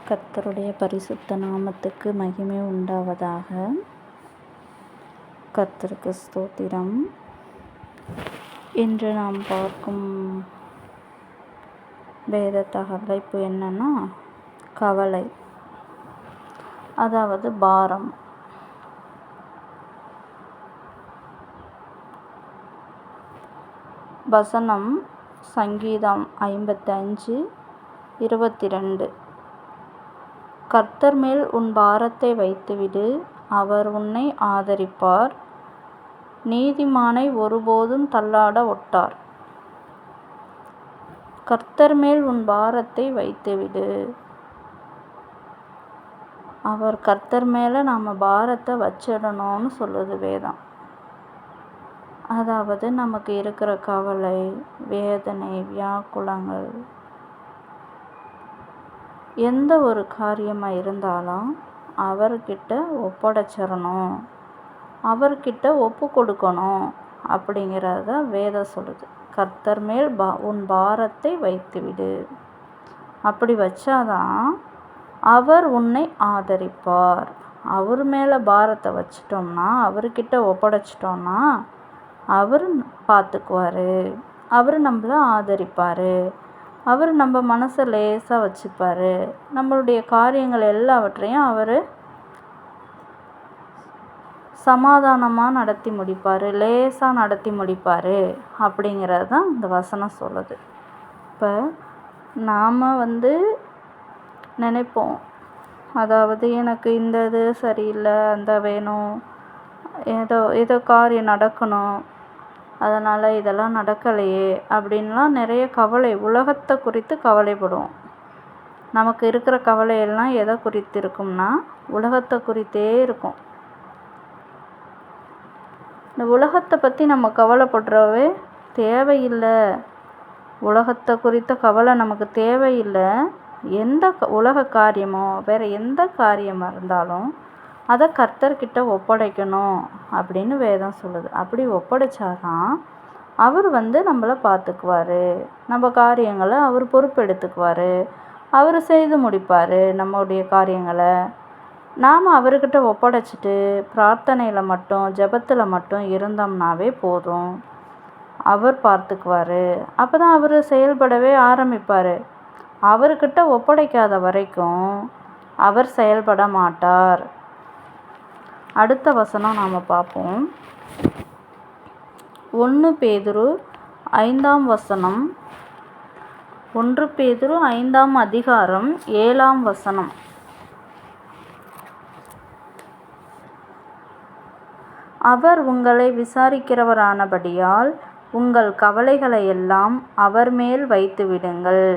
கர்த்தருடைய பரிசுத்த நாமத்துக்கு மகிமை உண்டாவதாக. கர்த்தருக்கு ஸ்தோத்திரம். இன்று நாம் பார்க்கும் வேத தலைப்பு என்னன்னா, கவலை, அதாவது பாரம். வசனம் சங்கீதம் 55:22. கர்த்தர் மேல் உன் பாரத்தை வைத்துவிடு, அவர் உன்னை ஆதரிப்பார், நீதிமானை ஒருபோதும் தள்ளாட ஒட்டார். கர்த்தர் மேல் உன் பாரத்தை வைத்துவிடு. கர்த்தர் மேலே நாம் பாரத்தை வச்சிடணும்னு சொல்லுது வேதம். அதாவது நமக்கு இருக்கிற கவலை, வேதனை, வியாக்குலங்கள், எந்த ஒரு காரியமாக இருந்தாலும் அவர்கிட்ட ஒப்படைச்சிடணும், அவர்கிட்ட ஒப்பு கொடுக்கணும் அப்படிங்கிறத வேதம் சொல்லுது. கர்த்தர் மேல் உன் பாரத்தை வைத்துவிடு. அப்படி வச்சாதான் அவர் உன்னை ஆதரிப்பார். அவர் மேலே பாரத்தை வச்சிட்டோம்னா, அவர்கிட்ட ஒப்படைச்சிட்டோம்னா அவர் பார்த்துக்குவார், அவர் நம்மளை ஆதரிப்பார், அவர் நம்ம மனசை லேசாக வச்சுப்பார், நம்மளுடைய காரியங்கள் எல்லாவற்றையும் அவர் சமாதானமாக நடத்தி முடிப்பார், லேசாக நடத்தி முடிப்பார் அப்படிங்கிறது தான் இந்த வசனம் சொல்லுது. இப்போ நாம் நினைப்போம், அதாவது எனக்கு இந்த இது சரியில்லை, அந்த வேணும், ஏதோ காரியம் நடக்கணும், அதனால் இதெல்லாம் நடக்கலையே அப்படின்லாம் நிறைய கவலை, உலகத்தை குறித்து கவலைப்படுவோம். நமக்கு இருக்கிற கவலையெல்லாம் எதை குறித்து இருக்கும்னா, உலகத்தை குறித்தே இருக்கும். இந்த உலகத்தை பற்றி நம்ம கவலைப்படுறவே தேவையில்லை. உலகத்தை குறித்த கவலை நமக்கு தேவையில்லை. எந்த உலக காரியமோ வேறு எந்த காரியமாக இருந்தாலும் அதை கர்த்தர்கிட்ட ஒப்படைக்கணும் அப்படின்னு வேதம் சொல்லுது. அப்படி ஒப்படைச்சாதான் அவர் நம்மளை பார்த்துக்குவார், நம்ம காரியங்களை அவர் பொறுப்பெடுத்துக்குவார், அவர் செய்து முடிப்பார். நம்மளுடைய காரியங்களை நாம் அவர்கிட்ட ஒப்படைச்சிட்டு பிரார்த்தனையில் மட்டும், ஜெபத்தில் மட்டும் இருந்தோம்னாவே போதும், அவர் பார்த்துக்குவார். அப்போ தான் அவர் செயல்படவே ஆரம்பிப்பார். அவர்கிட்ட ஒப்படைக்காத வரைக்கும் அவர் செயல்பட மாட்டார். அடுத்த வசனம் நாம் பார்ப்போம். 1 பேதுரு 5ஆம் வசனம். 1 பேதுரு 5ஆம் அதிகாரம் 7ஆம் வசனம். அவர் உங்களை விசாரிக்கிறவரானபடியால் உங்கள் கவலைகளையெல்லாம் அவர் மேல் வைத்து விடுங்கள்.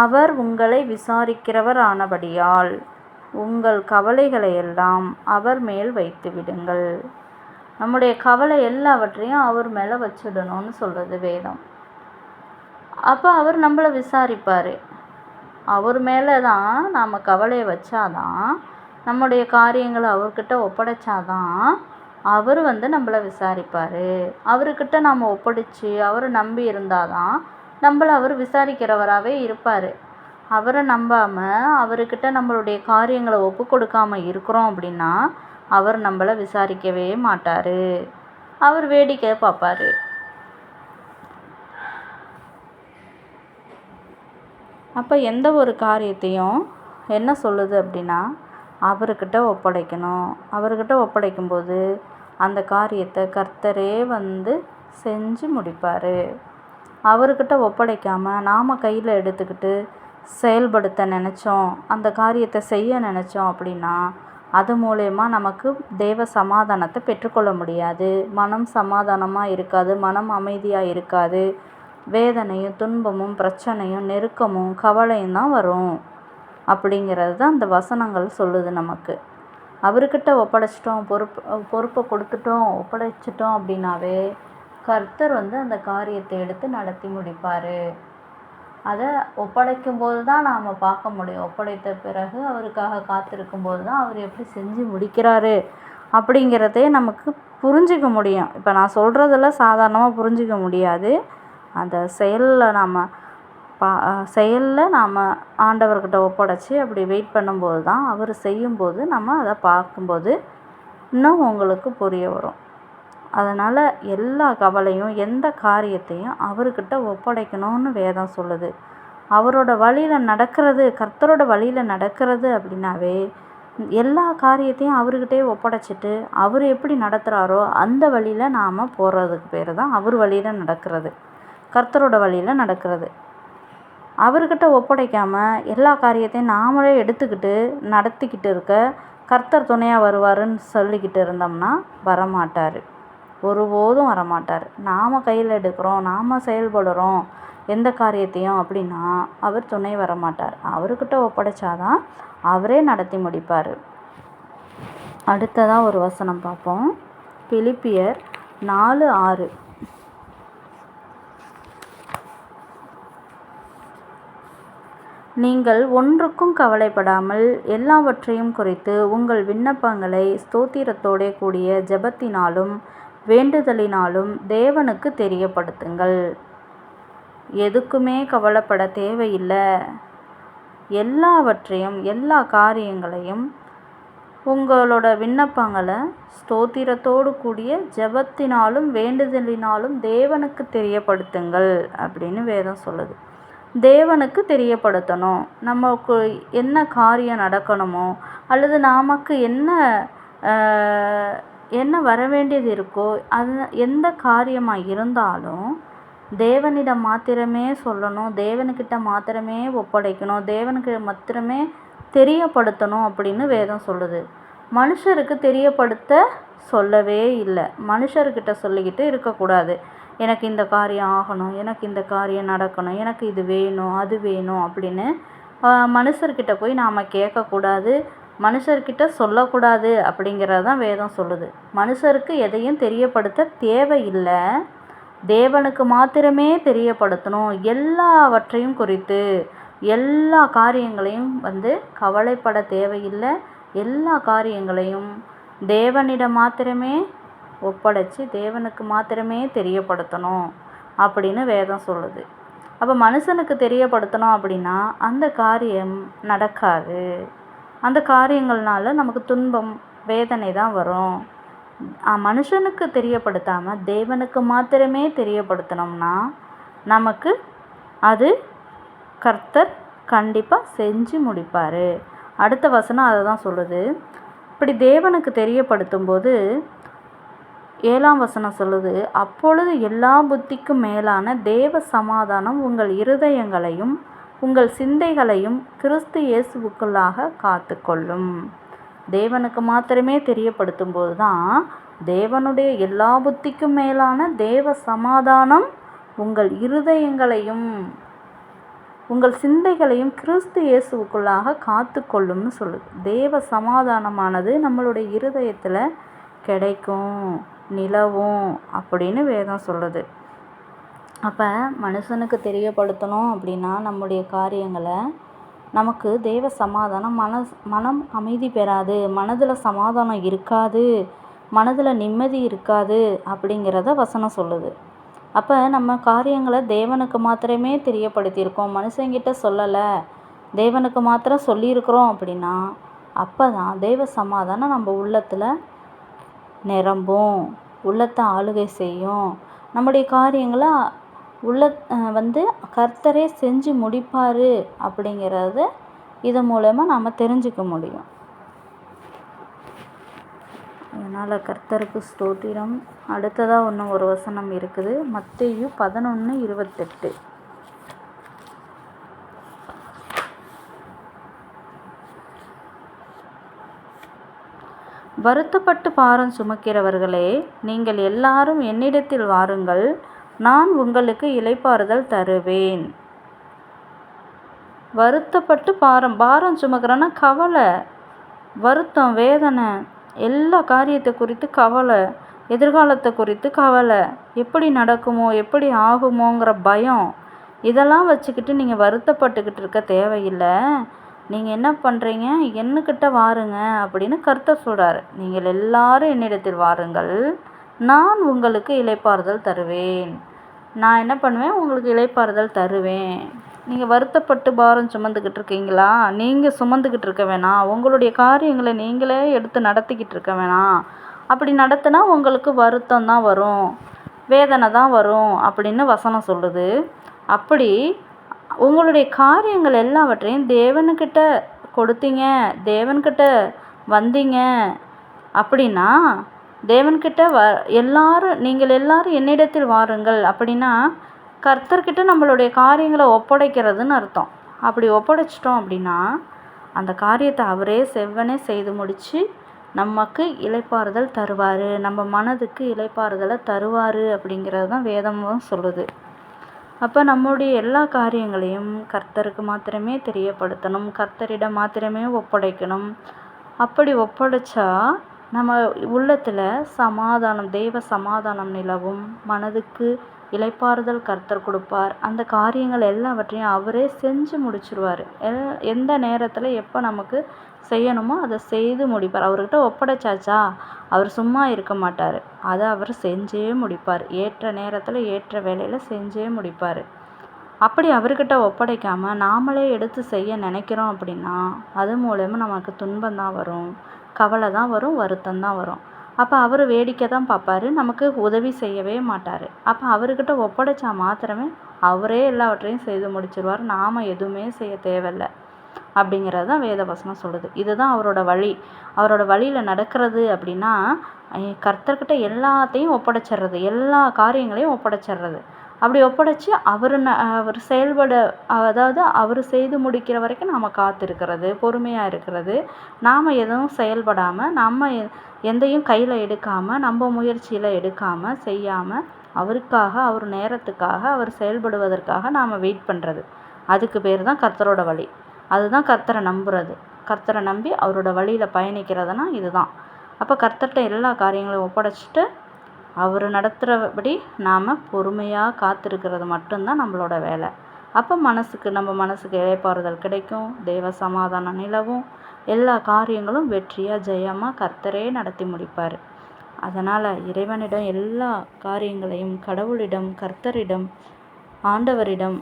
அவர் உங்களை விசாரிக்கிறவரானபடியால் உங்கள் கவலைகளையெல்லாம் அவர் மேல் வைத்து விடுங்கள். நம்முடைய கவலை எல்லாவற்றையும் அவர் மேலே வச்சிடணும்னு சொல்கிறது வேதம். அப்போ அவர் நம்மளை விசாரிப்பார். அவர் மேலே தான் நாம் கவலையை வச்சாதான், நம்முடைய காரியங்களை அவர்கிட்ட ஒப்படைச்சாதான் அவர் நம்மளை விசாரிப்பார். அவர்கிட்ட நாம் ஒப்படைச்சி அவரை நம்பி இருந்தால் தான் நம்மளை அவர் விசாரிக்கிறவராகவே இருப்பார். அவரை நம்பாமல் அவர்கிட்ட நம்மளுடைய காரியங்களை ஒப்பு கொடுக்காமல் இருக்கிறோம் அப்படின்னா அவர் நம்மளை விசாரிக்கவே மாட்டார், அவர் வேடிக்கை பார்ப்பார். அப்போ எந்த ஒரு காரியத்தையும் என்ன சொல்லுது அப்படின்னா, அவர்கிட்ட ஒப்படைக்கணும். அவர்கிட்ட ஒப்படைக்கும்போது அந்த காரியத்தை கர்த்தரே செஞ்சு முடிப்பார். அவர்கிட்ட ஒப்படைக்காமல் நாம் கையில் எடுத்துக்கிட்டு செயல்படுத்த நினச்சோம், அந்த காரியத்தை செய்ய நினச்சோம் அப்படின்னா அது மூலயமா நமக்கு தேவ சமாதானத்தை பெற்றுக்கொள்ள முடியாது. மனம் சமாதானமாக இருக்காது, மனம் அமைதியாக இருக்காது. வேதனையும் துன்பமும் பிரச்சனையும் நெருக்கமும் கவலையும் தான் வரும் அப்படிங்கிறது தான் அந்த வசனங்கள் சொல்லுது நமக்கு. அவர்கிட்ட ஒப்படைச்சிட்டோம், பொறுப்பை கொடுத்துட்டோம், ஒப்படைச்சிட்டோம் அப்படின்னாவே கர்த்தர் அந்த காரியத்தை எடுத்து நடத்தி முடிப்பார். அதை ஒப்படைக்கும்போது தான் நாம் பார்க்க முடியும். ஒப்படைத்த பிறகு அவருக்காக காத்திருக்கும்போது தான் அவர் எப்படி செஞ்சு முடிக்கிறாரு அப்படிங்கிறதே நமக்கு புரிஞ்சிக்க முடியும். இப்போ நான் சொல்கிறதெல்லாம் சாதாரணமாக புரிஞ்சிக்க முடியாது. அந்த செயலில் நாம் செயலில் நாம் ஆண்டவர்கிட்ட ஒப்படைச்சி அப்படி வெயிட் பண்ணும்போது தான் அவர் செய்யும்போது நம்ம அதை பார்க்கும்போது இன்னும் உங்களுக்கு புரிய வரும். அதனால் எல்லா கவலையும் எந்த காரியத்தையும் அவர்கிட்ட ஒப்படைக்கணும்னு வேதம் சொல்லுது. அவரோட வழியில் நடக்கிறது, கர்த்தரோட வழியில் நடக்கிறது அப்படின்னாவே எல்லா காரியத்தையும் அவர்கிட்டே ஒப்படைச்சிட்டு அவர் எப்படி நடத்துகிறாரோ அந்த வழியில் நாம் போகிறதுக்கு பேர் தான் அவர் வழியில் நடக்கிறது, கர்த்தரோட வழியில் நடக்கிறது. அவர்கிட்ட ஒப்படைக்காமல் எல்லா காரியத்தையும் நாமளே எடுத்துக்கிட்டு நடத்திக்கிட்டு இருக்க கர்த்தர் துணையாக வருவாருன்னு சொல்லிக்கிட்டு இருந்தோம்னா வரமாட்டார், ஒருபோதும் வரமாட்டார். நாம் கையில் எடுக்கிறோம், நாம் செயல்படுறோம் எந்த காரியத்தையும் அப்படின்னா அவர் துணை வரமாட்டார். அவர்கிட்ட ஒப்படைச்சாதான் அவரே நடத்தி முடிப்பார். அடுத்ததாக ஒரு வசனம் பார்ப்போம். பிலிப்பியர் 4:6. நீங்கள் ஒன்றுக்கும் கவலைப்படாமல் எல்லாவற்றையும் குறித்து உங்கள் விண்ணப்பங்களை ஸ்தோத்திரத்தோடே கூடிய ஜெபத்தினாலும் வேண்டுதலினாலும் தேவனுக்கு தெரியப்படுத்துங்கள். எதுக்குமே கவலைப்பட தேவையில்லை. எல்லாவற்றையும் எல்லா காரியங்களையும் உங்களோட விண்ணப்பங்களை ஸ்தோத்திரத்தோடு கூடிய ஜெபத்தினாலும் வேண்டுதலினாலும் தேவனுக்கு தெரியப்படுத்துங்கள் அப்படின்னு வேதம் சொல்லுது. தேவனுக்கு தெரியப்படுத்தணும். நமக்கு என்ன காரியம் நடக்கணுமோ அல்லது நமக்கு என்ன வர வேண்டியது இருக்கோ அது எந்த காரியமாக இருந்தாலும் தேவனிடம் மாத்திரமே சொல்லணும், தேவனுக்கிட்ட மாத்திரமே ஒப்படைக்கணும், தேவனுக்கு மாத்திரமே தெரியப்படுத்தணும் அப்படின்னு வேதம் சொல்லுது. மனுஷருக்கு தெரியப்படுத்த சொல்லவே இல்லை. மனுஷர்கிட்ட சொல்லிக்கிட்டு இருக்கக்கூடாது. எனக்கு இந்த காரியம் ஆகணும், எனக்கு இந்த காரியம் நடக்கணும், எனக்கு இது வேணும் அது வேணும் அப்படின்னு மனுஷர்கிட்ட போய் நாம் கேட்கக்கூடாது, மனுஷர்கிட்ட சொல்லக்கூடாது அப்படிங்கிறதான் வேதம் சொல்லுது. மனுஷருக்கு எதையும் தெரியப்படுத்த தேவையில்லை, தேவனுக்கு மாத்திரமே தெரியப்படுத்தணும். எல்லாவற்றையும் குறித்து எல்லா காரியங்களையும் கவலைப்பட தேவையில்லை. எல்லா காரியங்களையும் தேவனிடம் மாத்திரமே ஒப்படைச்சி தேவனுக்கு மாத்திரமே தெரியப்படுத்தணும் அப்படின்னு வேதம் சொல்லுது. அப்போ மனுஷனுக்கு தெரியப்படுத்தணும் அப்படின்னா அந்த காரியம் நடக்காது. அந்த காரியங்கள்னால நமக்கு துன்பம் வேதனை தான் வரும். மனுஷனுக்கு தெரியப்படுத்தாமல் தேவனுக்கு மாத்திரமே தெரியப்படுத்தினோம்னா நமக்கு அது கர்த்தர் கண்டிப்பாக செஞ்சு முடிப்பார். அடுத்த வசனம் அதை தான் சொல்லுது. இப்படி தேவனுக்கு தெரியப்படுத்தும் போது 7ஆம் வசனம் சொல்லுது, அப்பொழுது எல்லா புத்திக்கும் மேலான தேவ சமாதானம் உங்கள் இருதயங்களையும் உங்கள் சிந்தைகளையும் கிறிஸ்து இயேசுவுக்குள்ளாக காத்து கொள்ளும். தேவனுக்கு மாத்திரமே தெரியப்படுத்தும் போது தான் தேவனுடைய எல்லா புத்திக்கும் மேலான தேவ சமாதானம் உங்கள் இருதயங்களையும் உங்கள் சிந்தைகளையும் கிறிஸ்து இயேசுவுக்குள்ளாக காத்து கொள்ளும்னு சொல்லுது. தேவ சமாதானமானது நம்மளுடைய இருதயத்தில் கிடைக்கும், நிலவும் அப்படின்னு வேதம் சொல்லுது. அப்போ மனுஷனுக்கு தெரியப்படுத்தணும் அப்படின்னா நம்முடைய காரியங்களை நமக்கு தேவ சமாதானம் மனம் அமைதி பெறாது, மனதில் சமாதானம் இருக்காது, மனதில் நிம்மதி இருக்காது அப்படிங்கிறத வசனம் சொல்லுது. அப்போ நம்ம காரியங்களை தேவனுக்கு மாத்திரமே தெரியப்படுத்தியிருக்கோம், மனுஷங்கிட்ட சொல்லலை, தேவனுக்கு மாத்திரம் சொல்லியிருக்கிறோம் அப்படின்னா அப்போ தான் தேவ சமாதானம் நம்ம உள்ளத்தில் நிரம்பும், உள்ளத்தை ஆளுகை செய்யும். நம்முடைய காரியங்களை கர்த்தரே செஞ்சு முடிப்பார் அப்படிங்கிறத இது மூலமா நாம் தெரிஞ்சுக்க முடியும். அதனால் கர்த்தருக்கு ஸ்தோத்திரம். அடுத்ததாக இன்னும் ஒரு வசனம் இருக்குது. மத்தேயு 11:28. வருத்தப்பட்டு பாரம் சுமக்கிறவர்களே, நீங்கள் எல்லாரும் என்னிடத்தில் வாருங்கள், நான் உங்களுக்கு இளைப்பாறுதல் தருவேன். வருத்தப்பட்டு பாரம் சுமக்கிறோன்னா கவலை, வருத்தம், வேதனை, எல்லா காரியத்தை குறித்து கவலை, எதிர்காலத்தை குறித்து கவலை, எப்படி நடக்குமோ எப்படி ஆகுமோங்கிற பயம், இதெல்லாம் வச்சுக்கிட்டு நீங்கள் வருத்தப்பட்டுக்கிட்டு இருக்க தேவையில்லை. நீங்கள் என்ன பண்ணுறீங்க, என்னக்கிட்ட வாருங்க அப்படின்னு கர்த்தர் சொல்கிறாரு. நீங்கள் எல்லாரும் என்னிடத்தில் வாருங்கள், நான் உங்களுக்கு இளைப்பாறுதல் தருவேன். நான் என்ன பண்ணுவேன், உங்களுக்கு இளைப்பாறுதல் தருவேன். நீங்கள் வருத்தப்பட்டு பாரம் சுமந்துக்கிட்டு இருக்கீங்களா? நீங்கள் சுமந்துக்கிட்டு இருக்க வேணாம். உங்களுடைய காரியங்களை நீங்களே எடுத்து நடத்திக்கிட்டு இருக்க வேணாம். அப்படி நடத்தினா உங்களுக்கு வருத்தம் தான் வரும், வேதனை தான் வரும் அப்படின்னு வசனம் சொல்லுது. அப்படி உங்களுடைய காரியங்கள் எல்லாவற்றையும் தேவனுக்கிட்ட கொடுத்தீங்க, தேவன்கிட்ட வந்தீங்க அப்படின்னா, தேவன்கிட்ட நீங்கள் எல்லாரும் என்னிடத்தில் வாருங்கள் அப்படின்னா, கர்த்தர்கிட்ட நம்மளுடைய காரியங்களை ஒப்படைக்கிறதுன்னு அர்த்தம். அப்படி ஒப்படைச்சிட்டோம் அப்படின்னா, அந்த காரியத்தை அவரே செவ்வனே செய்து முடித்து நமக்கு இளைப்பாறுதல் தருவார், நம்ம மனதுக்கு இளைப்பாறுதலை தருவார் அப்படிங்கிறது தான் வேதமும் சொல்லுது. அப்போ நம்முடைய எல்லா காரியங்களையும் கர்த்தருக்கு மாத்திரமே தெரியப்படுத்தணும், கர்த்தரிடம் மாத்திரமே ஒப்படைக்கணும். அப்படி ஒப்படைச்சா நம்ம உள்ளத்தில் சமாதானம், தெய்வ சமாதானம் நிலவும், மனதுக்கு இளைப்பாறுதல் கர்த்தர் கொடுப்பார். அந்த காரியங்கள் எல்லாவற்றையும் அவரே செஞ்சு முடிச்சிருவார். எந்த நேரத்தில் எப்போ நமக்கு செய்யணுமோ அதை செய்து முடிப்பார். அவர்கிட்ட ஒப்படைச்சாச்சா அவர் சும்மா இருக்க மாட்டார், அதை அவர் செஞ்சே முடிப்பார். ஏற்ற நேரத்தில் ஏற்ற வேலையில் செஞ்சே முடிப்பார். அப்படி அவர்கிட்ட ஒப்படைக்காமல் நாமளே எடுத்து செய்ய நினைக்கிறோம் அப்படின்னா, அது மூலமாக நமக்கு துன்பம் தான் வரும், கவலை தான் வரும், வருத்தம் தான் வரும். அப்போ அவர் வேடிக்கை தான் பார்ப்பார், நமக்கு உதவி செய்யவே மாட்டார். அப்போ அவர்கிட்ட ஒப்படைச்சா மாத்திரமே அவரே எல்லாவற்றையும் செய்து முடிச்சிருவார், நாம் எதுவுமே செய்ய தேவையில்லை அப்படிங்கிறது தான் வேதவசனம் சொல்லுது. இதுதான் அவரோட வழி. அவரோட வழியில் நடக்கிறது அப்படின்னா, கர்த்தர்கிட்ட எல்லாத்தையும் ஒப்படைச்சிட்றது, எல்லா காரியங்களையும் ஒப்படைச்சிட்றது. அப்படி ஒப்படைச்சி அவர் செயல்பட, அதாவது அவர் செய்து முடிக்கிற வரைக்கும் நாம் காத்திருக்கிறது, பொறுமையாக இருக்கிறது. நாம் எதுவும் செயல்படாமல், நம்ம எந்தையும் கையில் எடுக்காமல், நம்ம முயற்சியில் எடுக்காமல் செய்யாமல், அவருக்காக, அவர் நேரத்துக்காக, அவர் செயல்படுவதற்காக நாம் வெயிட் பண்ணுறது, அதுக்கு பேர் தான் கர்த்தரோட வழி. அதுதான் கர்த்தரை நம்புறது. கர்த்தரை நம்பி அவரோட வழியில் பயணிக்கிறதுனா இதுதான். அப்போ கர்த்தர்கிட்ட எல்லா காரியங்களையும் ஒப்படைச்சிட்டு அவர் நடத்துகிறபடி நாம் பொறுமையாக காத்திருக்கிறது மட்டும்தான் நம்மளோட வேலை. அப்போ நம்ம மனசுக்கு இளைப்பாறுதல் கிடைக்கும், தெய்வ சமாதானம் நிலவும், எல்லா காரியங்களும் வெற்றியாக ஜெயமாக கர்த்தரே நடத்தி முடிப்பார். அதனால் இறைவனிடம் எல்லா காரியங்களையும், கடவுளிடம், கர்த்தரிடம், ஆண்டவரிடம்,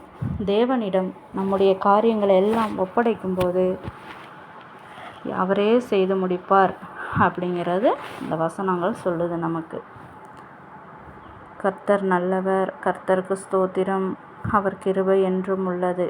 தேவனிடம் நம்முடைய காரியங்களை எல்லாம் ஒப்படைக்கும்போது அவரே செய்து முடிப்பார் அப்படிங்கிறது இந்த வசனங்கள் சொல்லுது நமக்கு. கர்த்தர் நல்லவர், கர்த்தருக்கு ஸ்தோத்திரம், அவர் கிருபை என்றும் உள்ளது.